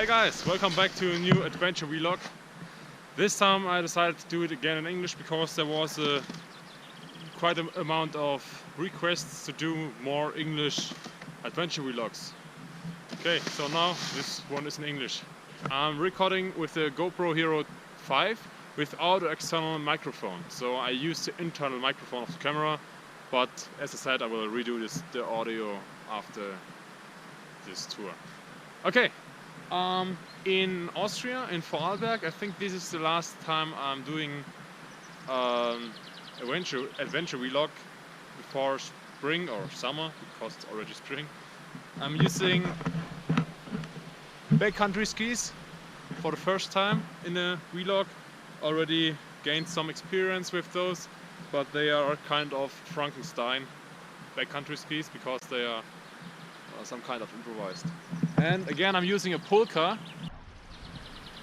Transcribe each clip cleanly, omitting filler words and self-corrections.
Hey guys, welcome back to a new adventure vlog. This time I decided to do it again in English because there was quite an amount of requests to do more English adventure vlogs. Okay, so now this one is in English. I'm recording with the GoPro Hero 5 without an external microphone. So I use the internal microphone of the camera, but as I said, I will redo the audio after this tour. Okay. In Austria, in Vorarlberg, I think this is the last time I'm doing adventure vlog before spring or summer, because it's already spring. I'm using backcountry skis for the first time in a vlog. Already gained some experience with those, but they are kind of Frankenstein backcountry skis because they are some kind of improvised. And again, I'm using a Polka.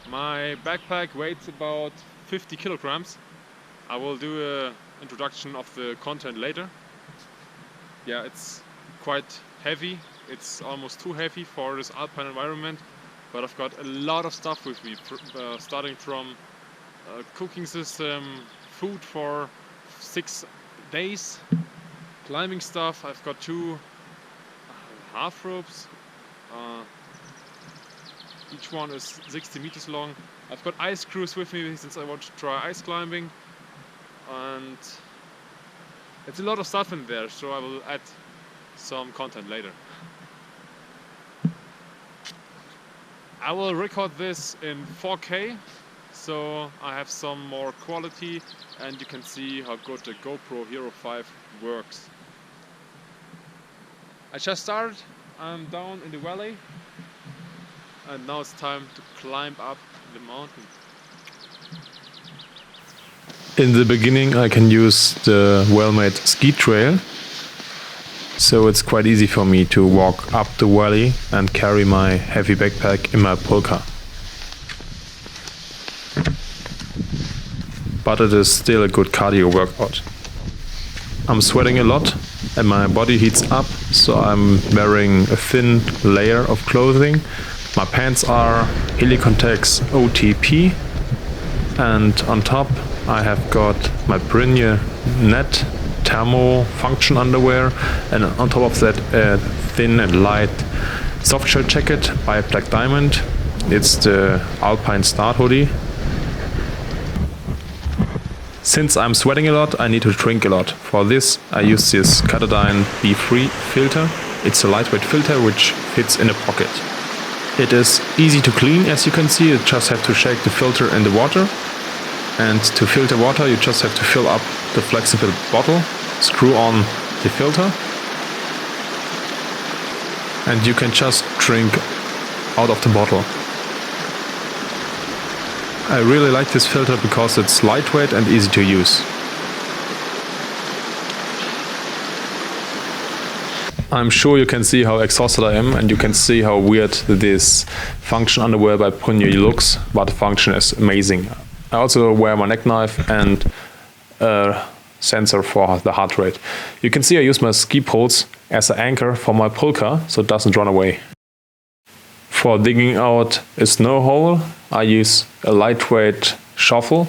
My backpack weighs about 50 kilograms. I will do an introduction of the content later. Yeah, it's quite heavy. It's almost too heavy for this Alpine environment, but I've got a lot of stuff with me, starting from cooking system, food for 6 days, climbing stuff. I've got 2 half ropes. Each one is 60 meters long. I've got ice screws with me since I want to try ice climbing, and it's a lot of stuff in there, so I will add some content later. I will record this in 4K, so I have some more quality and you can see how good the GoPro Hero 5 works. I just started. I'm down in the valley and now it's time to climb up the mountain. In the beginning I can use the well-made ski trail, so it's quite easy for me to walk up the valley and carry my heavy backpack in my Polka. But it is still a good cardio workout. I'm sweating a lot and my body heats up, so I'm wearing a thin layer of clothing. My pants are Helikon-Tex OTP, and on top I have got my Brynje net thermo function underwear, and on top of that a thin and light soft shell jacket by Black Diamond. It's the Alpine Start hoodie. Since I'm sweating a lot, I need to drink a lot. For this, I use this Katadyn BeFree filter. It's a lightweight filter which fits in a pocket. It is easy to clean, as you can see. You just have to shake the filter in the water. And to filter water, you just have to fill up the flexible bottle, screw on the filter, and you can just drink out of the bottle. I really like this filter because it's lightweight and easy to use. I'm sure you can see how exhausted I am, and you can see how weird this function underwear by Brynje looks, but the function is amazing. I also wear my neck knife and a sensor for the heart rate. You can see I use my ski poles as an anchor for my Polka, so it doesn't run away. For digging out a snow hole, I use a lightweight shovel.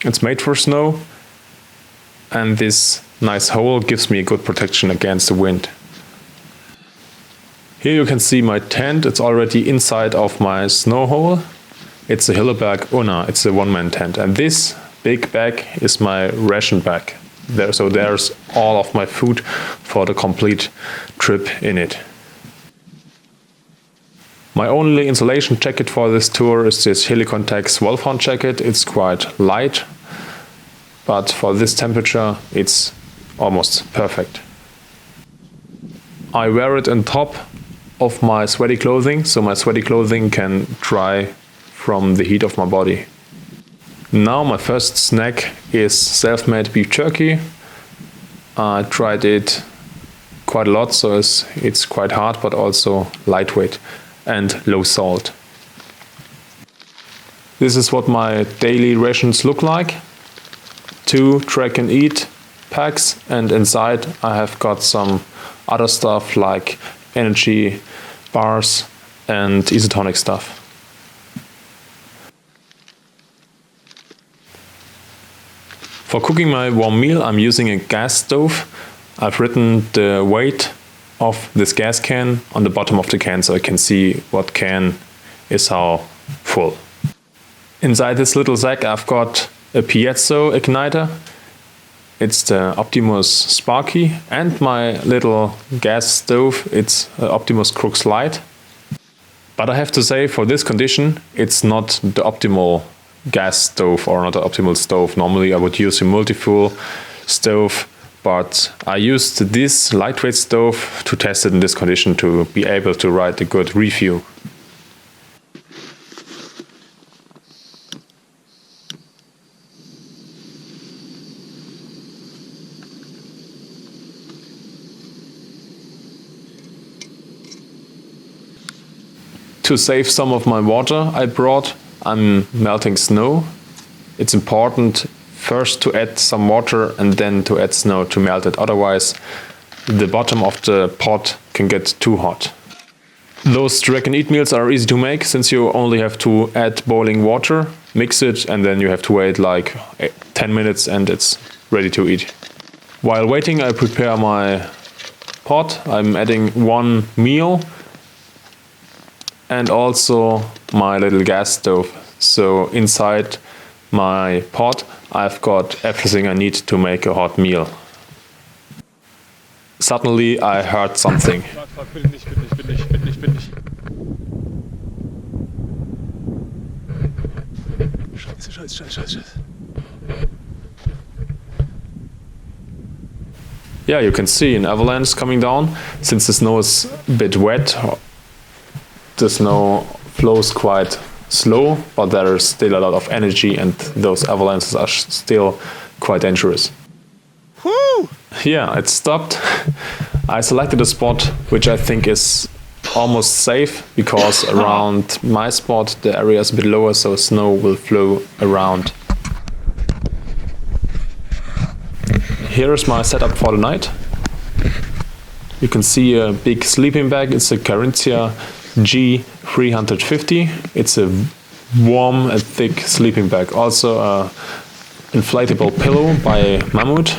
It's made for snow, and this nice hole gives me a good protection against the wind. Here you can see my tent. It's already inside of my snow hole. It's a Hilleberg Unna. It's a one-man tent, and this big bag is my ration bag. So there's all of my food for the complete trip in it. My only insulation jacket for this tour is this Helikon-Tex Wolfhound jacket. It's quite light, but for this temperature it's almost perfect. I wear it on top of my sweaty clothing, so my sweaty clothing can dry from the heat of my body. Now my first snack is self-made beef jerky. I tried it quite a lot, so it's quite hard but also lightweight and low salt. This is what my daily rations look like. 2 track and eat packs, and inside I have got some other stuff like energy bars and isotonic stuff. For cooking my warm meal, I'm using a gas stove. I've written the weight of this gas can on the bottom of the can so I can see what can is how full. Inside this little sack I've got a piezo igniter. It's the Optimus Sparky, and my little gas stove, it's Optimus Crux Lite. But I have to say, for this condition, it's not the optimal gas stove or not the optimal stove. Normally I would use a multi-fuel stove, but I used this lightweight stove to test it in this condition to be able to write a good review. To save some of my water I brought, I'm melting snow. It's important first to add some water and then to add snow to melt it, otherwise the bottom of the pot can get too hot. Those drag and eat meals are easy to make since you only have to add boiling water, mix it, and then you have to wait like 10 minutes and it's ready to eat. While waiting I prepare my pot. I'm adding one meal and also my little gas stove. So inside my pot I've got everything I need to make a hot meal. Suddenly I heard something. Yeah, you can see an avalanche coming down. Since the snow is a bit wet, the snow flows quite slow, but there is still a lot of energy and those avalanches are still quite dangerous. Woo! Yeah, it stopped. I selected a spot which I think is almost safe because around my spot the area is a bit lower, so snow will flow around. Here is my setup for the night. You can see a big sleeping bag. It's a Carinthia G350. It's a warm and thick sleeping bag. Also a inflatable pillow by Mammut.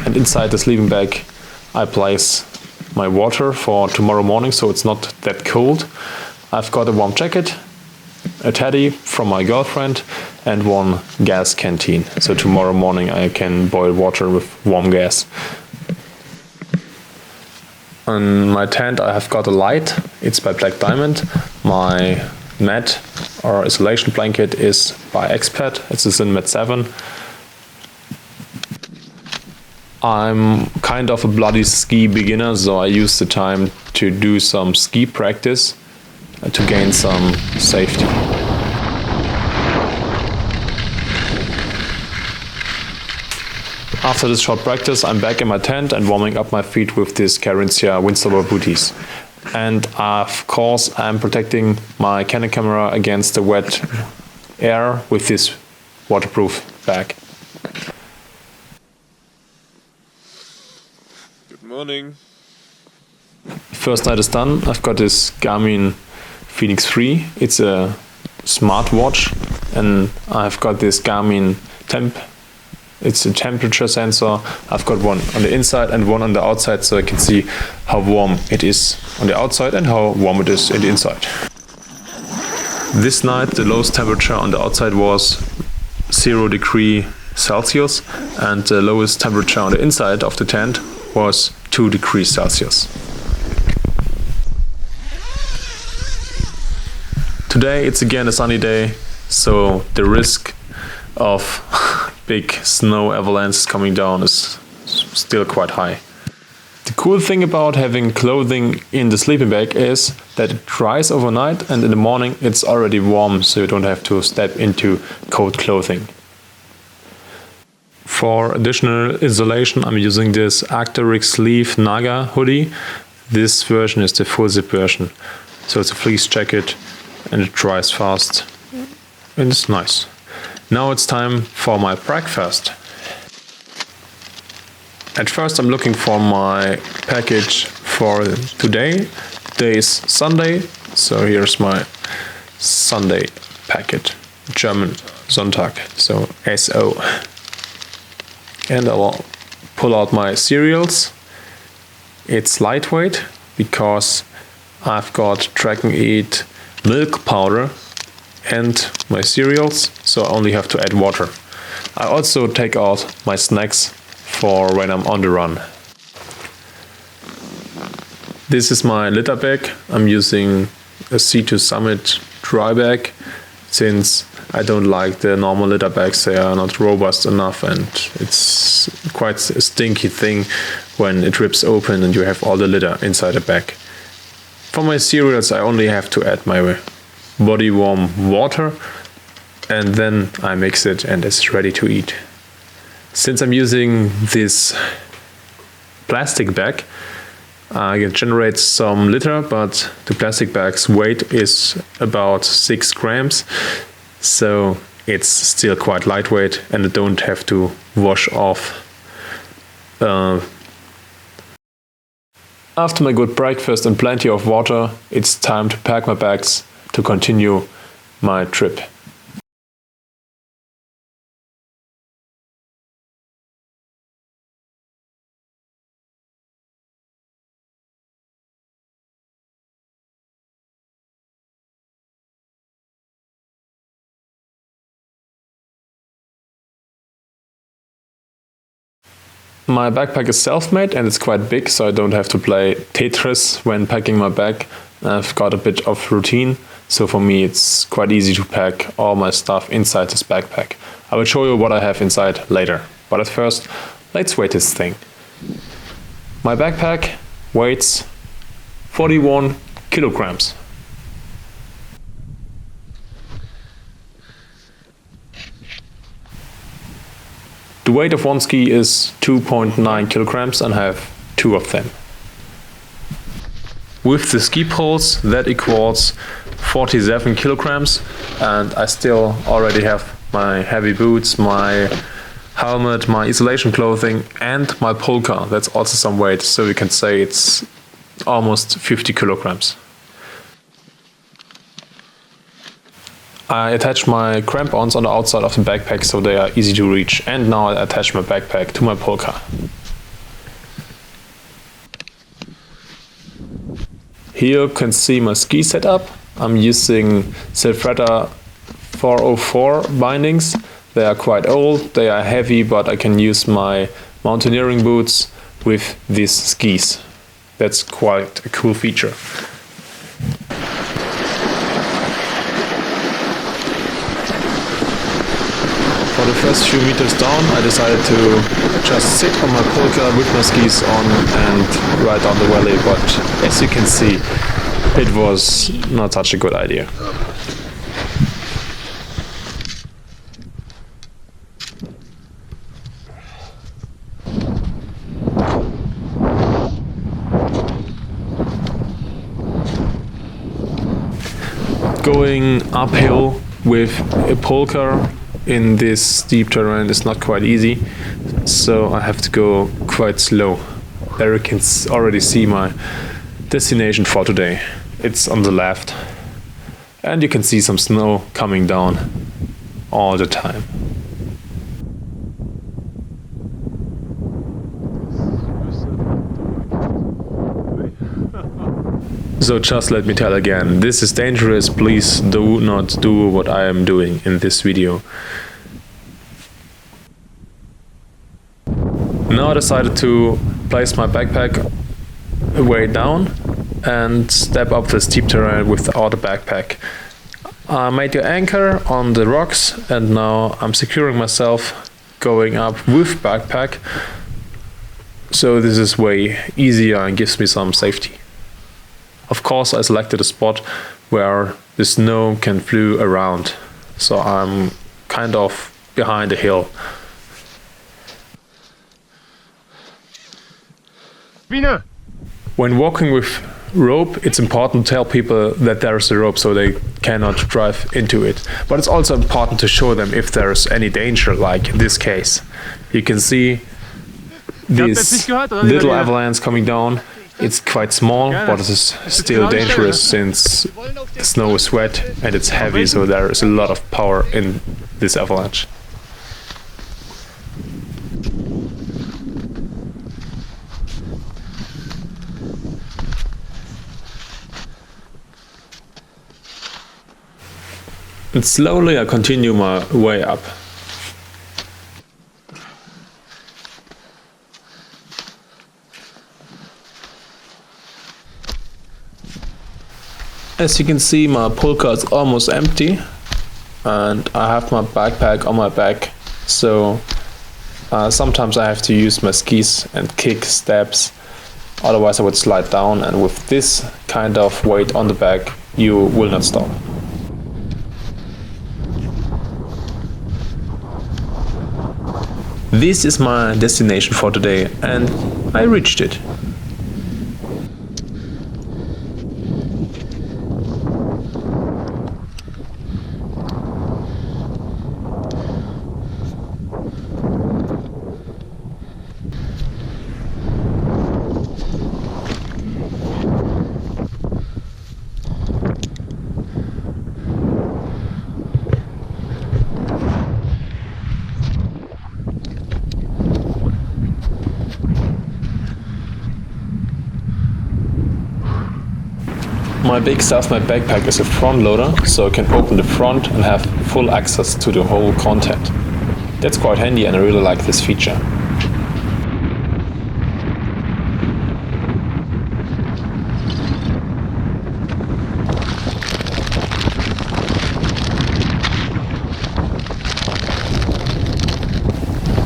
And inside the sleeping bag I place my water for tomorrow morning, so it's not that cold. I've got a warm jacket, a teddy from my girlfriend, and one gas canteen. So tomorrow morning I can boil water with warm gas. On my tent I have got a Lite. It's by Black Diamond. My mat or isolation blanket is by Exped. It's a Synmat 7. I'm kind of a bloody ski beginner, so I use the time to do some ski practice to gain some safety. After this short practice, I'm back in my tent and warming up my feet with this Carinthia Windstopper Booties. And of course, I'm protecting my Canon camera against the wet air with this waterproof bag. Good morning. First night is done. I've got this Garmin Fenix 3. It's a smartwatch, and I've got this Garmin Temp. It's a temperature sensor. I've got one on the inside and one on the outside, so I can see how warm it is on the outside and how warm it is in the inside. This night the lowest temperature on the outside was 0 degrees Celsius and the lowest temperature on the inside of the tent was 2 degrees Celsius. Today it's again a sunny day, so the risk of big snow avalanches coming down is still quite high. The cool thing about having clothing in the sleeping bag is that it dries overnight and in the morning it's already warm, so you don't have to step into cold clothing. For additional insulation I'm using this Arctic sleeve Naga hoodie. This version is the full zip version, so it's a fleece jacket and it dries fast and it's nice. Now it's time for my breakfast. At first I'm looking for my package for today. Today is Sunday, so here's my Sunday packet, German Sonntag, so SO. And I will pull out my cereals. It's lightweight because I've got Track and Eat milk powder and my cereals, so I only have to add water. I also take out my snacks for when I'm on the run. This is my litter bag. I'm using a C2 Summit dry bag since I don't like the normal litter bags. They are not robust enough and it's quite a stinky thing when it rips open and you have all the litter inside the bag. For my cereals I only have to add my body warm water and then I mix it and it's ready to eat. Since I'm using this plastic bag, I can generate some litter, but the plastic bag's weight is about 6 grams, so it's still quite lightweight and I don't have to wash off. After my good breakfast and plenty of water, it's time to pack my bags to continue my trip. My backpack is self-made and it's quite big, so I don't have to play Tetris when packing my bag. I've got a bit of routine, so for me it's quite easy to pack all my stuff inside this backpack. I will show you what I have inside later, but at first let's weigh this thing. My backpack weighs 41 kilograms. The weight of one ski is 2.9 kilograms and I have 2 of them. With the ski poles that equals 47 kilograms and I still already have my heavy boots, my helmet, my isolation clothing and my polka. That's also some weight, so you can say it's almost 50 kilograms. I attach my crampons on the outside of the backpack so they are easy to reach, and now I attach my backpack to my polka. Here you can see my ski setup. I'm using Silfretta 404 bindings. They are quite old, they are heavy, but I can use my mountaineering boots with these skis. That's quite a cool feature. For the first few meters down, I decided to just sit on my polka with my skis on and ride down the valley, but as you can see, it was not such a good idea. Going uphill with a polka in this steep terrain is not quite easy, so I have to go quite slow. There you can already see my destination for today. It's on the left and you can see some snow coming down all the time. So just let me tell again, this is dangerous, please do not do what I am doing in this video. Now I decided to place my backpack way down and step up the steep terrain without a backpack. I made the anchor on the rocks and now I'm securing myself going up with backpack. So this is way easier and gives me some safety. Of course, I selected a spot where the snow can flew around, so I'm kind of behind a hill. When walking with rope, it's important to tell people that there is a rope so they cannot drive into it. But it's also important to show them if there's any danger, like in this case. You can see these little avalanches coming down. It's quite small, but it is still dangerous since the snow is wet and it's heavy, so there is a lot of power in this avalanche. And slowly I continue my way up. As you can see, my pulka is almost empty and I have my backpack on my back, so sometimes I have to use my skis and kick steps, otherwise I would slide down, and with this kind of weight on the back you will not stop. This is my destination for today and I reached it. My big Selfmade backpack is a front loader, so I can open the front and have full access to the whole content. That's quite handy and I really like this feature.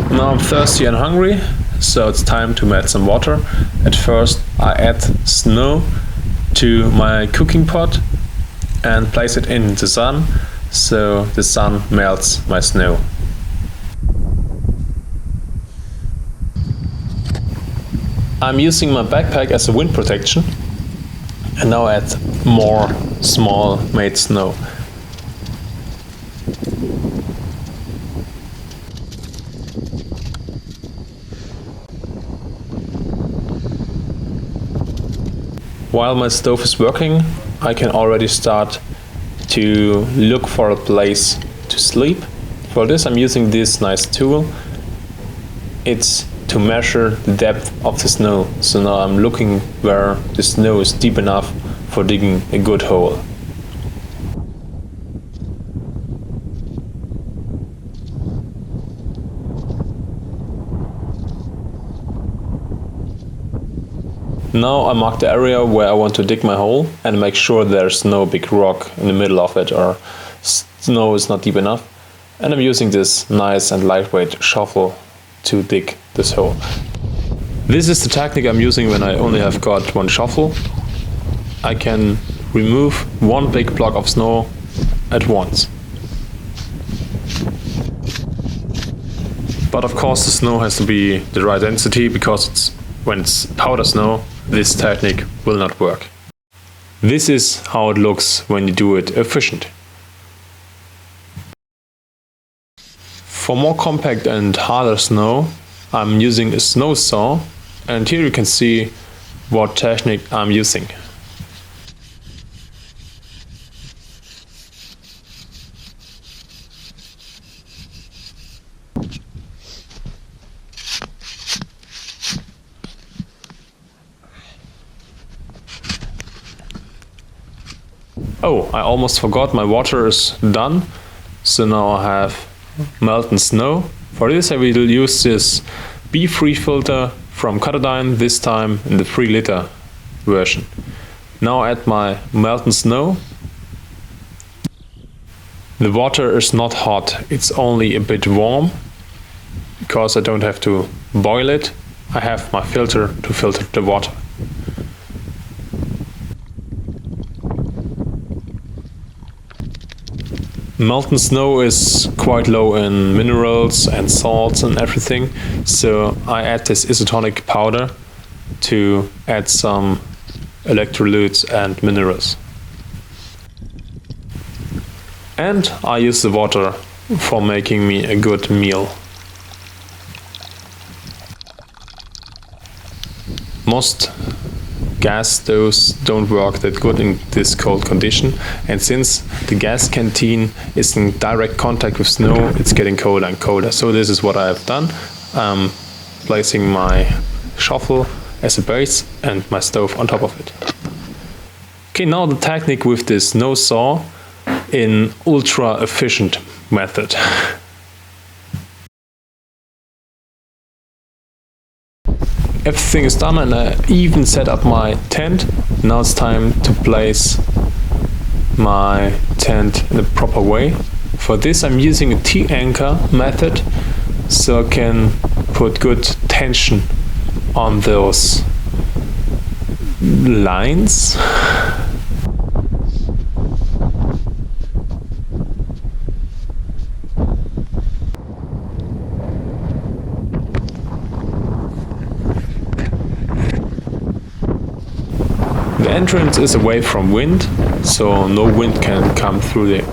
Now I'm thirsty and hungry, so it's time to add some water. At first I add snow to my cooking pot and place it in the sun, so the sun melts my snow. I'm using my backpack as a wind protection and now add more small made snow. While my stove is working, I can already start to look for a place to sleep. For this I'm using this nice tool. It's to measure the depth of the snow. So now I'm looking where the snow is deep enough for digging a good hole. Now I mark the area where I want to dig my hole and make sure there's no big rock in the middle of it or snow is not deep enough. And I'm using this nice and lightweight shovel to dig this hole. This is the technique I'm using when I only have got one shovel. I can remove one big block of snow at once. But of course the snow has to be the right density, because when it's powder snow, this technique will not work. This is how it looks when you do it efficient. For more compact and harder snow, I'm using a snow saw, and here you can see what technique I'm using. Oh, I almost forgot, my water is done. So now I have melted snow. For this I will use this BeFree filter from Katadyn, this time in the 3 liter version. Now add my melted snow. The water is not hot, it's only a bit warm, because I don't have to boil it. I have my filter to filter the water. Melted snow is quite low in minerals and salts and everything, so I add this isotonic powder to add some electrolytes and minerals. And I use the water for making me a good meal. Most gas stoves don't work that good in this cold condition, and since the gas canteen is in direct contact with snow, it's getting colder and colder. So this is what I have done. Placing my shovel as a base and my stove on top of it. Okay, now the technique with this snow saw in ultra efficient method. Everything is done and I even set up my tent. Now it's time to place my tent in the proper way. For this I'm using a T-anchor method, so I can put good tension on those lines. The entrance is away from wind, so no wind can come through the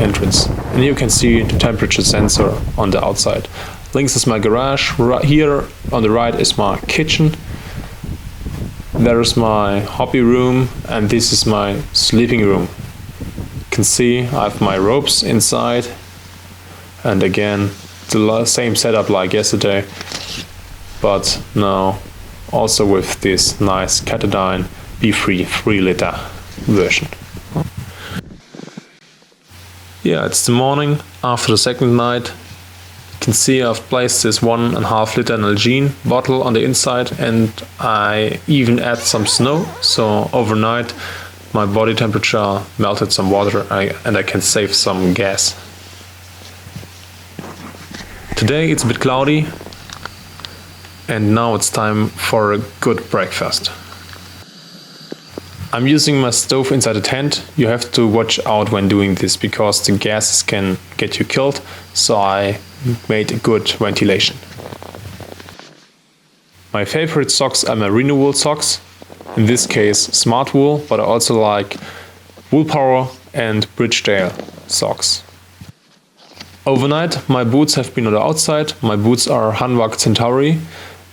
entrance. And you can see the temperature sensor on the outside. Links is my garage. Right here on the right is my kitchen. There is my hobby room, and this is my sleeping room. You can see I have my ropes inside, and again the same setup like yesterday, but now also with this nice Katadyn BeFree 3-liter version. Yeah, it's the morning after the second night. You can see I've placed this 1.5 liter Nalgene bottle on the inside, and I even add some snow, so overnight my body temperature melted some water and I can save some gas. Today it's a bit cloudy, and now it's time for a good breakfast. I'm using my stove inside the tent. You have to watch out when doing this because the gases can get you killed, so I made a good ventilation. My favorite socks are merino wool socks, in this case Smartwool, but I also like Wool Power and Bridgedale socks. Overnight my boots have been on the outside. My boots are Hanwag Centauri.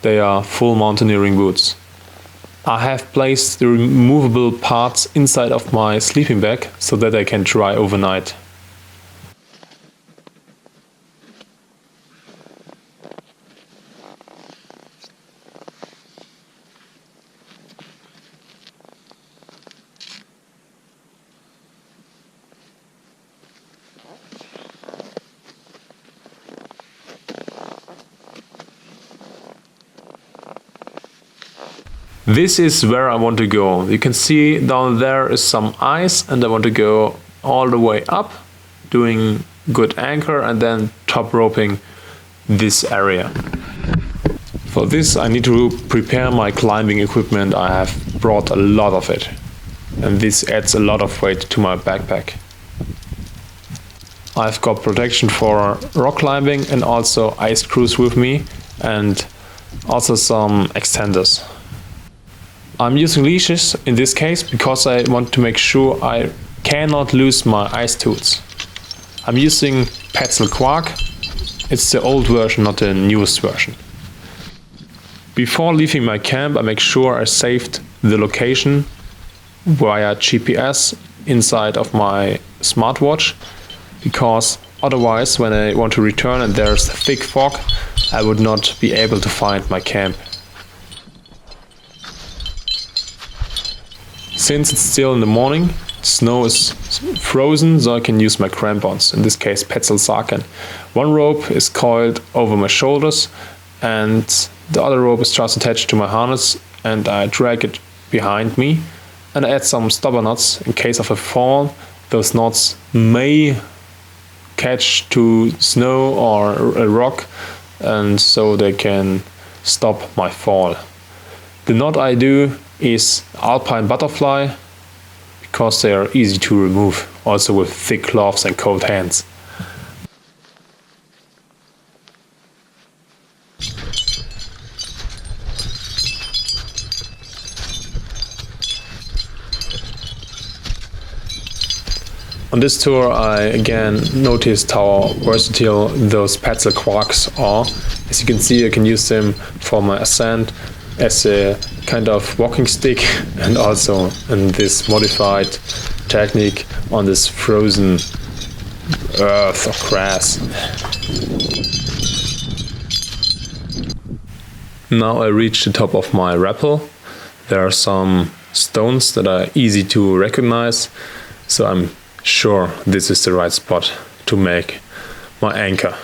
They are full mountaineering boots. I have placed the removable parts inside of my sleeping bag so that they can dry overnight. This is where I want to go. You can see down there is some ice, and I want to go all the way up, doing good anchor and then top roping this area. For this I need to prepare my climbing equipment. I have brought a lot of it, and this adds a lot of weight to my backpack. I've got protection for rock climbing and also ice screws with me, and also some extenders. I'm using leashes in this case because I want to make sure I cannot lose my ice tools. I'm using Petzl Quark. It's the old version, not the newest version. Before leaving my camp, I make sure I saved the location via GPS inside of my smartwatch, because otherwise when I want to return and there's thick fog, I would not be able to find my camp. Since it's still in the morning, snow is frozen, so I can use my crampons, in this case Petzl Socken. One rope is coiled over my shoulders and the other rope is just attached to my harness, and I drag it behind me and I add some stopper knots in case of a fall. Those knots may catch to snow or a rock, and so they can stop my fall. The knot I do is Alpine butterfly, because they are easy to remove, also with thick gloves and cold hands. On this tour I again noticed how versatile those Petzl Quarks are. As you can see, I can use them for my ascent, as a kind of walking stick and also in this modified technique on this frozen earth or grass. Now I reach the top of my rappel. There are some stones that are easy to recognize, so I'm sure this is the right spot to make my anchor.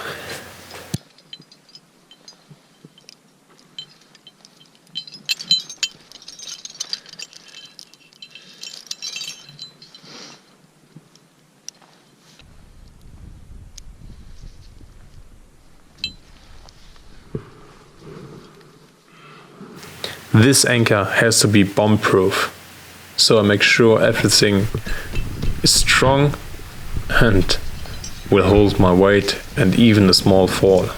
This anchor has to be bomb-proof, so I make sure everything is strong and will hold my weight and even a small fall.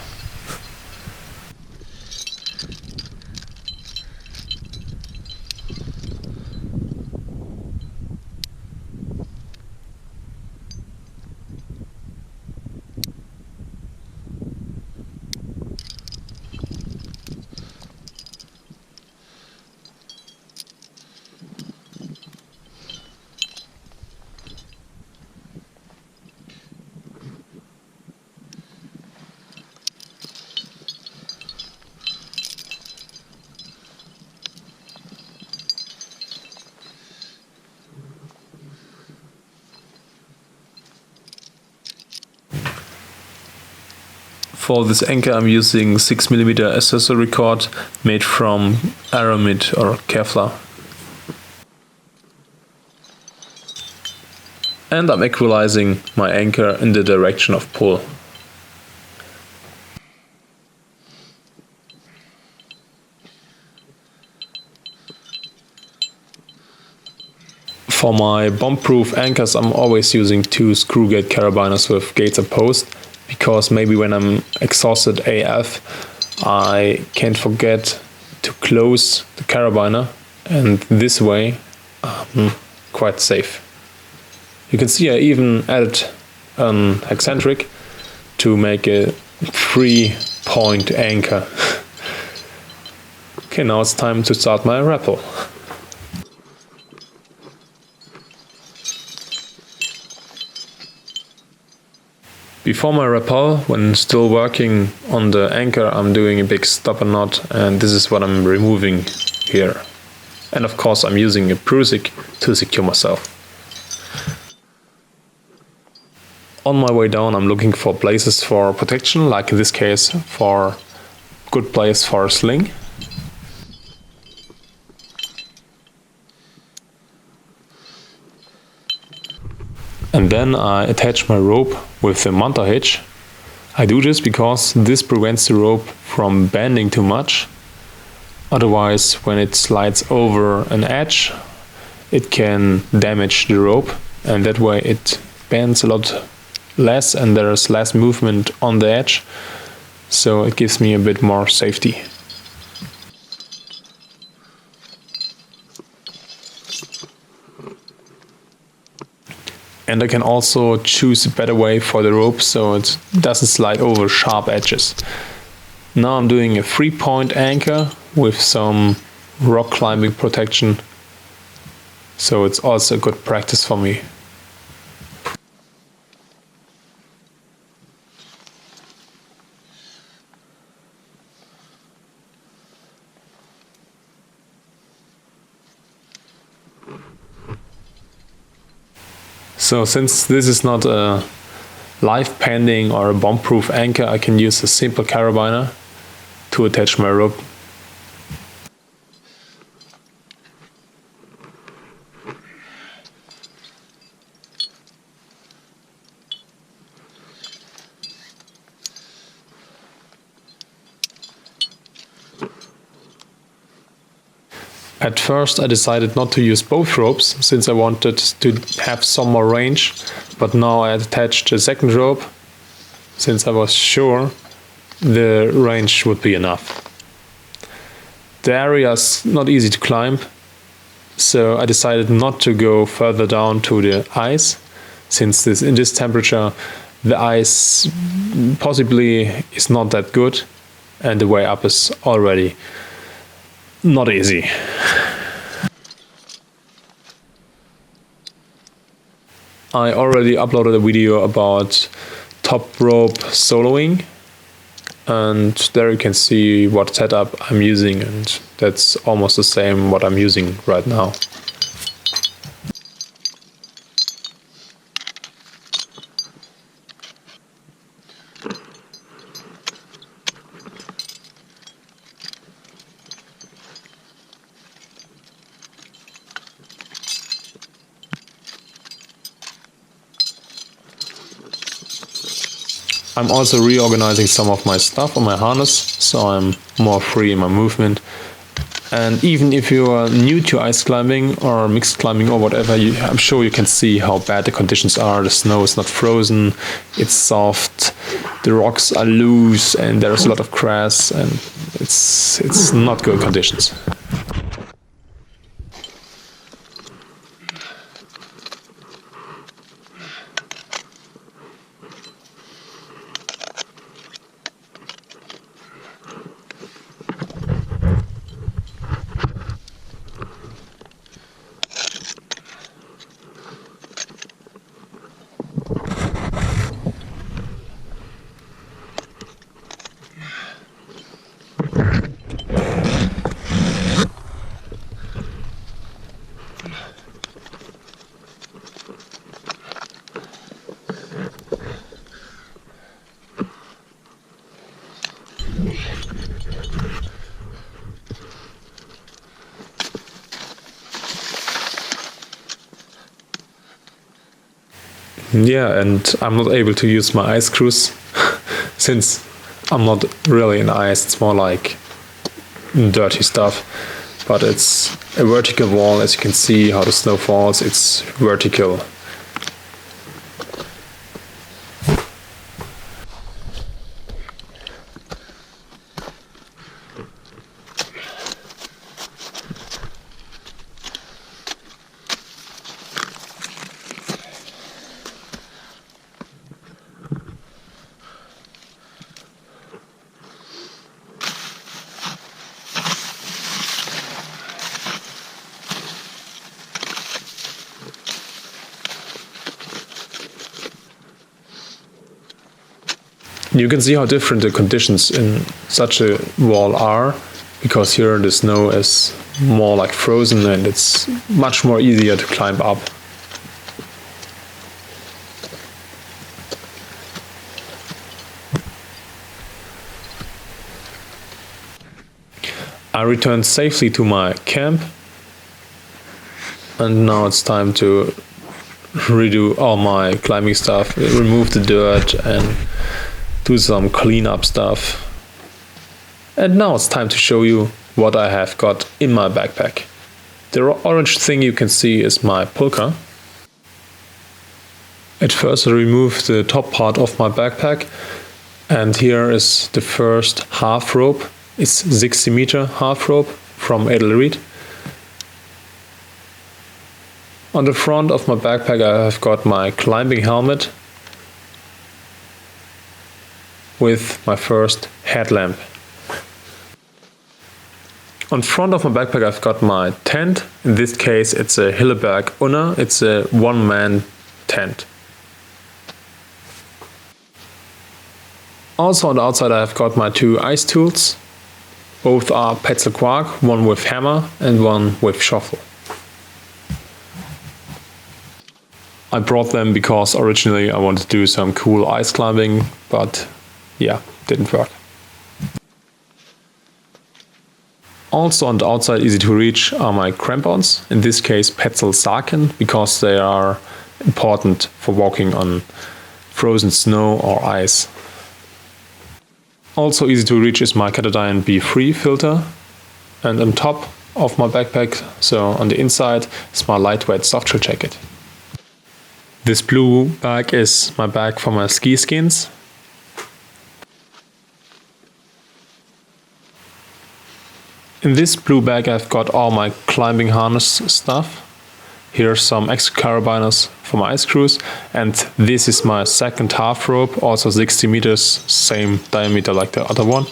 For this anchor I'm using 6mm accessory cord made from aramid or Kevlar. And I'm equalizing my anchor in the direction of pull. For my bomb-proof anchors I'm always using 2 screw gate carabiners with gates opposed, because maybe when I'm exhausted AF I can't forget to close the carabiner, and this way I'm quite safe. You can see I even added an eccentric to make a 3-point anchor. Okay, now it's time to start my rappel. Before my rappel, when still working on the anchor, I'm doing a big stopper knot, and this is what I'm removing here. And of course I'm using a Prusik to secure myself. On my way down I'm looking for places for protection, like in this case for good place for a sling. And then I attach my rope with the Manta hitch. I do this because this prevents the rope from bending too much. Otherwise, when it slides over an edge, it can damage the rope, and that way it bends a lot less and there is less movement on the edge. So it gives me a bit more safety. And I can also choose a better way for the rope so it doesn't slide over sharp edges. Now I'm doing a 3-point anchor with some rock climbing protection, so it's also good practice for me. So since this is not a live pending or a bomb-proof anchor, I can use a simple carabiner to attach my rope. At first I decided not to use both ropes since I wanted to have some more range, but now I attached a second rope since I was sure the range would be enough. The area is not easy to climb, so I decided not to go further down to the ice, since in this temperature the ice possibly is not that good and the way up is already not easy. I already uploaded a video about top rope soloing, and there you can see what setup I'm using, and that's almost the same what I'm using right now. I'm also reorganizing some of my stuff on my harness, so I'm more free in my movement. And even if you are new to ice climbing or mixed climbing or whatever, I'm sure you can see how bad the conditions are. The snow is not frozen, it's soft, the rocks are loose, and there's a lot of grass, and it's not good conditions. Yeah, and I'm not able to use my ice screws since I'm not really in ice, it's more like dirty stuff. But it's a vertical wall, as you can see how the snow falls, it's vertical. You can see how different the conditions in such a wall are, because here the snow is more like frozen and it's much more easier to climb up. I returned safely to my camp, and now it's time to redo all my climbing stuff, remove the dirt and do some cleanup stuff. And now it's time to show you what I have got in my backpack. The orange thing you can see is my pulka. At first I removed the top part of my backpack, and here is the first half rope. It's 60-meter half rope from Edelrid. On the front of my backpack I have got my climbing helmet with my first headlamp. On front of my backpack I've got my tent. In this case it's a Hilleberg Unna. It's a one-man tent. Also on the outside I've got my two ice tools. Both are Petzl Quark, one with hammer and one with shovel. I brought them because originally I wanted to do some cool ice climbing, but yeah, didn't work. Also on the outside, easy to reach, are my crampons. In this case Petzl Socken, because they are important for walking on frozen snow or ice. Also easy to reach is my Katadyn BeFree filter. And on top of my backpack, so on the inside, is my lightweight softshell jacket. This blue bag is my bag for my ski skins. In this blue bag I've got all my climbing harness stuff. Here's some extra carabiners for my ice screws, and this is my second half rope, also 60 meters, same diameter like the other one.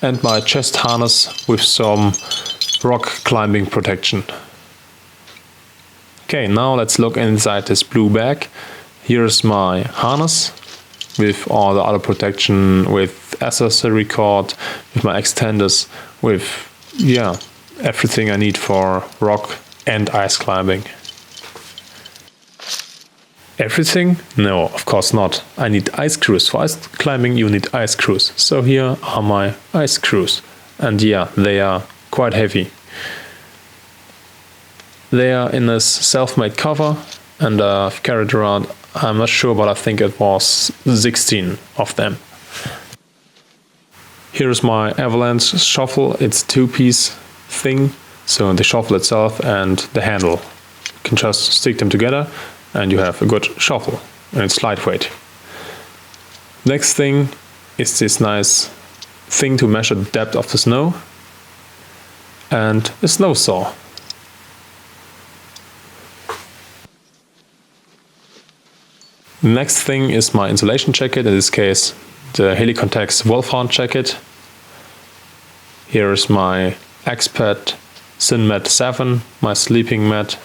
And my chest harness with some rock climbing protection. Okay, now let's look inside this blue bag. Here's my harness with all the other protection, with accessory cord, with my extenders, with everything I need for rock and ice climbing. Everything? No, of course not. I need ice screws. For ice climbing you need ice screws. So here are my ice screws. And yeah, they are quite heavy. They are in this self-made cover and I've carried around, I'm not sure, but I think it was 16 of them. Here's my avalanche shuffle. It's a two-piece thing. So the shuffle itself and the handle. You can just stick them together and you have a good shuffle. And it's lightweight. Next thing is this nice thing to measure the depth of the snow. And a snow saw. Next thing is my insulation jacket, in this case the Helikon-Tex Wolfhound jacket. Here is my Exped Synmat 7, my sleeping mat.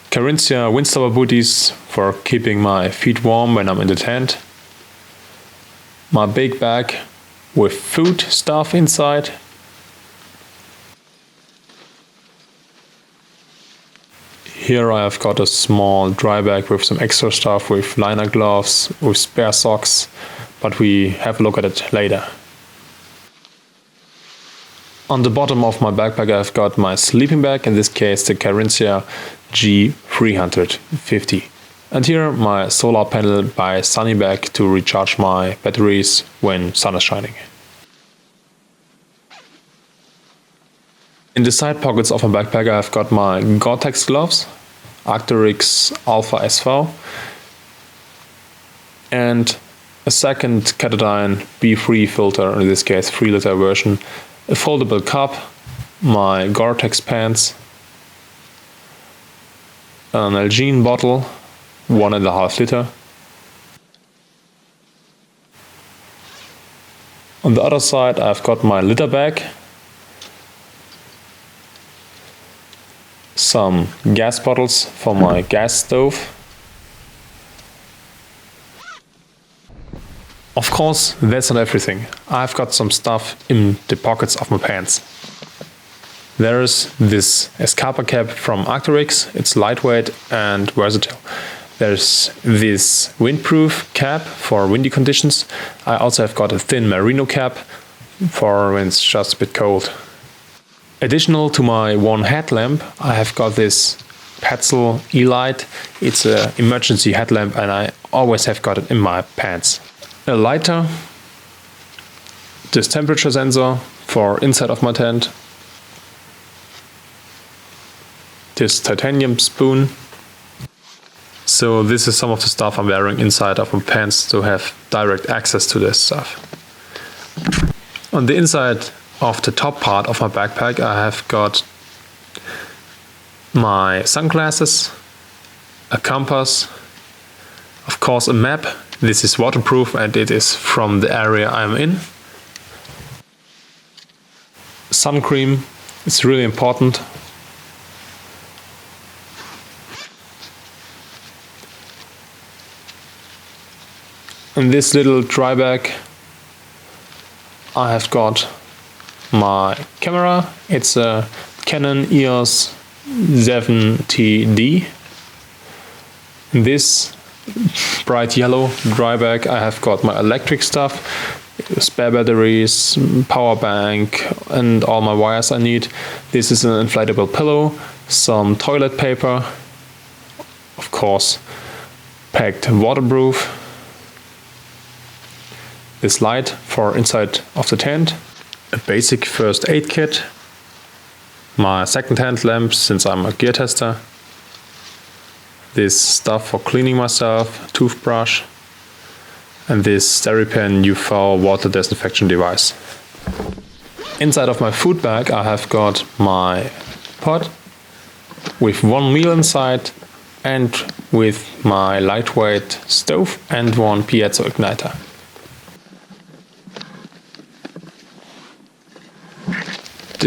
Carinthia Windstopper booties for keeping my feet warm when I'm in the tent. My big bag with food stuff inside. Here I have got a small dry bag with some extra stuff, with liner gloves, with spare socks, but we have a look at it later. On the bottom of my backpack I've got my sleeping bag, in this case the Carinthia G350. And here my solar panel by Sunnybag to recharge my batteries when sun is shining. In the side pockets of my backpack I've got my Gore-Tex gloves, Arc'teryx Alpha SV, and a second Katadyn BeFree filter, in this case 3-liter version, a foldable cup, my Gore-Tex pants, an Nalgene bottle, 1.5 liter. On the other side I've got my litter bag, some gas bottles for my gas stove. Of course, that's not everything. I've got some stuff in the pockets of my pants. There's this Escapa Cap from Arc'teryx. It's lightweight and versatile. There's this windproof cap for windy conditions. I also have got a thin merino cap for when it's just a bit cold. Additional to my one headlamp, I have got this Petzl Lite. It's an emergency headlamp and I always have got it in my pants. A lighter, this temperature sensor for inside of my tent, this titanium spoon. So this is some of the stuff I'm wearing inside of my pants to have direct access to this stuff. On the inside of the top part of my backpack I have got my sunglasses, a compass, of course a map. This is waterproof and it is from the area I'm in. Sun cream, it's really important. In this little dry bag I have got my camera. It's a Canon EOS 70D. In this bright yellow dry bag I have got my electric stuff, spare batteries, power bank and all my wires I need. This is an inflatable pillow, some toilet paper, of course packed waterproof, this light for inside of the tent, a basic first aid kit, my second-hand lamp since I'm a gear tester, this stuff for cleaning myself, toothbrush, and this Steripen UV water disinfection device. Inside of my food bag I have got my pot with one meal inside and with my lightweight stove and one piezo igniter.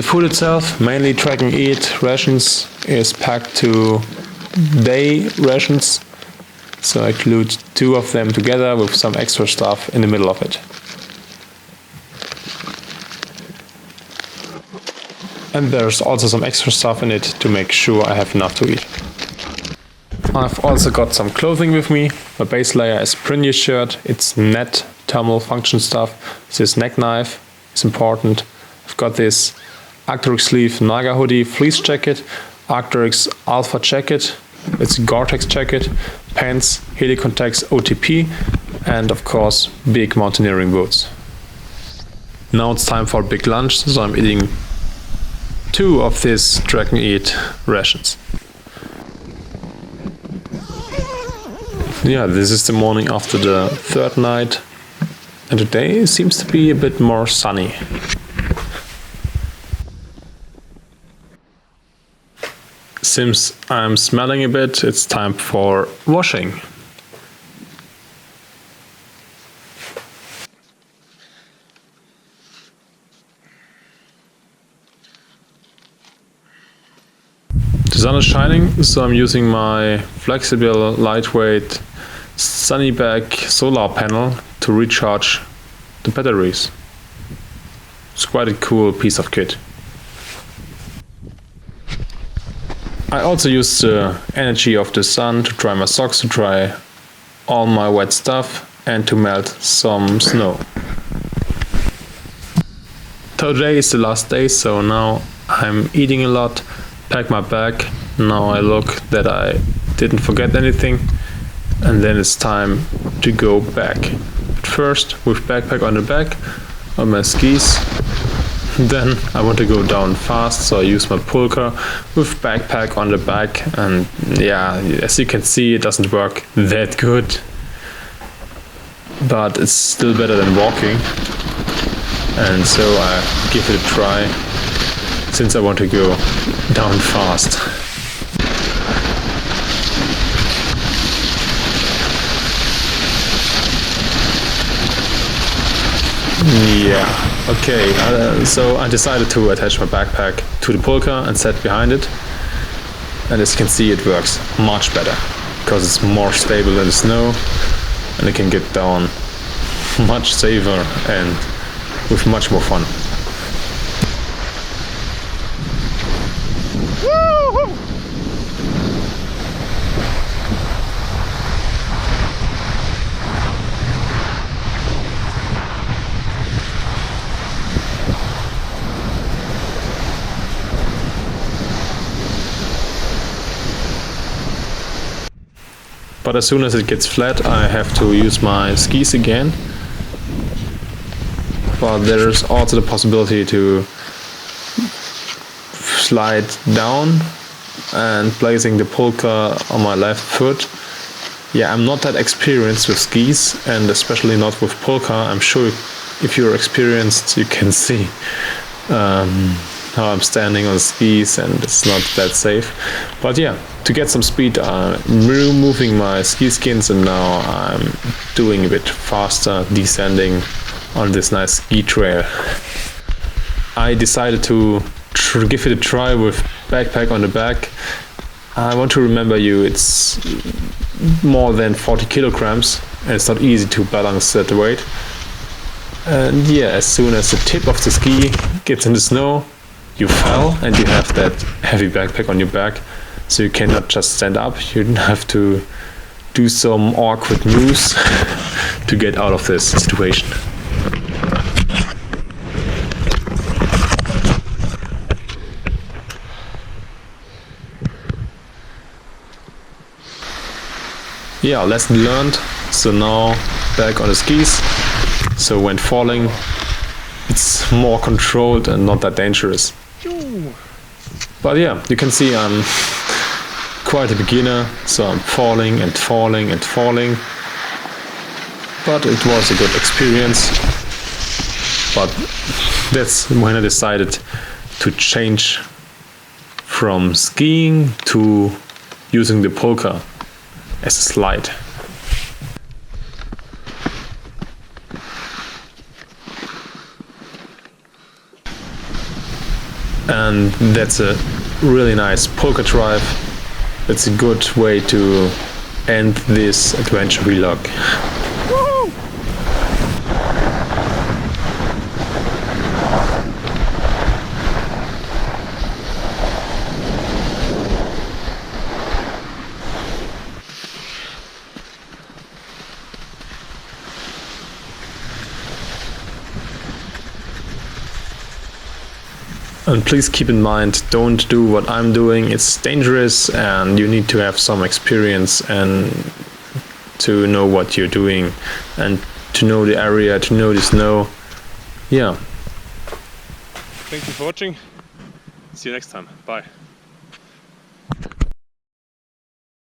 The food itself, mainly track and eat rations, is packed to day rations. So I include 2 of them together with some extra stuff in the middle of it. And there's also some extra stuff in it to make sure I have enough to eat. I've also got some clothing with me. My base layer is Brynje's shirt. It's net thermal function stuff. This neck knife is important. I've got this Arc'teryx sleeve Naga hoodie fleece jacket, Arc'teryx Alpha jacket. It's a Gore-Tex jacket, pants, Helikon-Tex OTP, and of course big mountaineering boots. Now it's time for a big lunch, so I'm eating 2 of these track and eat rations. Yeah, this is the morning after the 3rd night, and today seems to be a bit more sunny. Since I'm smelling a bit, it's time for washing. The sun is shining, so I'm using my flexible, lightweight Sunnybag Solarpanel to recharge the batteries. It's quite a cool piece of kit. I also use the energy of the sun to dry my socks, to dry all my wet stuff, and to melt some snow. Today is the last day, so now I'm eating a lot, pack my bag. Now I look that I didn't forget anything, and then it's time to go back. But first, with backpack on the back, on my skis. Then I want to go down fast, so I use my pulka with backpack on the back, and yeah, as you can see, it doesn't work that good, but it's still better than walking, and so I give it a try since I want to go down fast. Yeah, okay, so I decided to attach my backpack to the pulka and set behind it, and as you can see, it works much better because it's more stable in the snow and it can get down much safer and with much more fun. But as soon as it gets flat, I have to use my skis again. But there's also the possibility to slide down and placing the pulka on my left foot. Yeah, I'm not that experienced with skis, and especially not with pulka. I'm sure if you're experienced, you can see how I'm standing on skis, and it's not that safe. But yeah, to get some speed, I'm removing my ski skins, and now I'm doing a bit faster, descending on this nice ski trail. I decided to give it a try with backpack on the back. I want to remember you, it's more than 40 kilograms, and it's not easy to balance that weight. And yeah, as soon as the tip of the ski gets in the snow, you fell and you have that heavy backpack on your back, so you cannot just stand up, you have to do some awkward moves to get out of this situation. Yeah, lesson learned. So now back on the skis, so when falling it's more controlled and not that dangerous. But yeah, you can see I'm quite a beginner, so I'm falling and falling and falling. But it was a good experience. But that's when I decided to change from skiing to using the pulka as a slide. and that's a really nice polka drive. It's a good way to end this adventure vlog. And please keep in mind, don't do what I'm doing. It's dangerous and you need to have some experience and to know what you're doing and to know the area, to know the snow. Yeah. Thank you for watching. See you next time. Bye.